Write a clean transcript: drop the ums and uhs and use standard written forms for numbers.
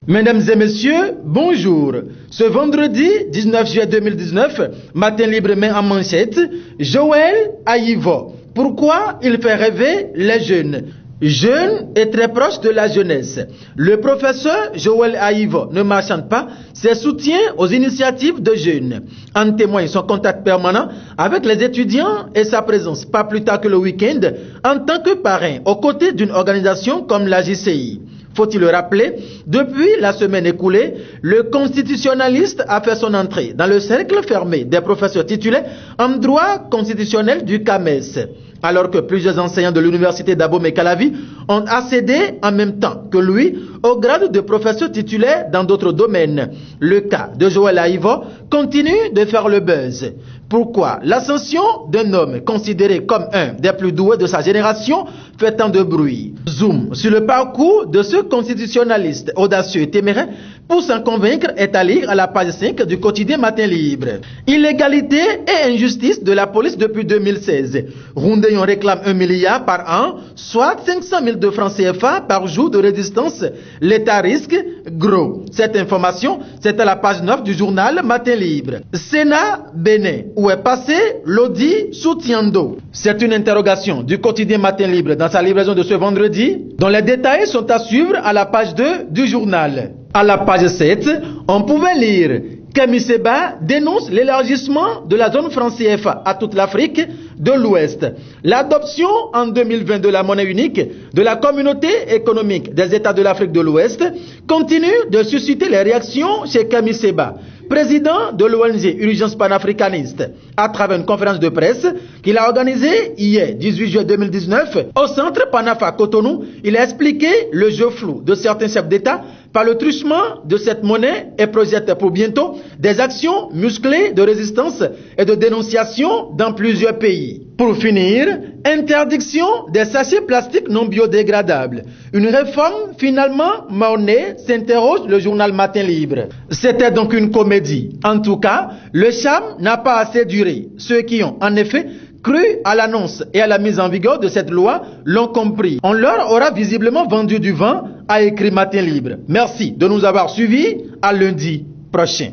Mesdames et messieurs, bonjour. Ce vendredi 19 juillet 2019, Matin Libre met en manchette Joël Ayivo. Pourquoi il fait rêver les jeunes? Jeune et très proche de la jeunesse. Le professeur Joël Ayivo ne marchande pas ses soutiens aux initiatives de jeunes. En témoigne son contact permanent avec les étudiants et sa présence pas plus tard que le week-end en tant que parrain aux côtés d'une organisation comme la JCI. Faut-il le rappeler, depuis la semaine écoulée, le constitutionnaliste a fait son entrée dans le cercle fermé des professeurs titulaires en droit constitutionnel du CAMES. Alors que plusieurs enseignants de l'université d'Abomey-Calavi ont accédé en même temps que lui au grade de professeur titulaire dans d'autres domaines. Le cas de Joël Ayivo continue de faire le buzz. Pourquoi l'ascension d'un homme considéré comme un des plus doués de sa génération fait tant de bruit? Zoom sur le parcours de ce constitutionnaliste audacieux et téméraire pour s'en convaincre est à lire à la page 5 du quotidien Matin Libre. Illégalité et injustice de la police depuis 2016. Roundéon réclame 1 milliard par an, soit 500 000 de francs CFA par jour de résistance. L'État risque gros. Cette information, c'est à la page 9 du journal Matin Libre. Sénat Bénin. Où est passé l'audit Soutiendo? C'est une interrogation du quotidien Matin Libre dans sa livraison de ce vendredi, dont les détails sont à suivre à la page 2 du journal. À la page 7, on pouvait lire Kémy Séba dénonce l'élargissement de la zone franc CFA à toute l'Afrique de l'Ouest. L'adoption en 2020 de la monnaie unique de la communauté économique des États de l'Afrique de l'Ouest continue de susciter les réactions chez Kémy Séba, président de l'ONG Urgence panafricaniste. À travers une conférence de presse qu'il a organisée hier 18 juillet 2019 au centre Panafa Cotonou, il a expliqué le jeu flou de certains chefs d'État par le truchement de cette monnaie et projette pour bientôt des actions musclées de résistance et de dénonciation dans plusieurs pays. Pour finir, interdiction des sachets plastiques non biodégradables. Une réforme finalement mornée, s'interroge le journal Matin Libre. C'était donc une comédie. En tout cas, le charme n'a pas assez duré. Ceux qui ont en effet cru à l'annonce et à la mise en vigueur de cette loi l'ont compris. On leur aura visiblement vendu du vent, a écrit Matin Libre. Merci de nous avoir suivis. À lundi prochain.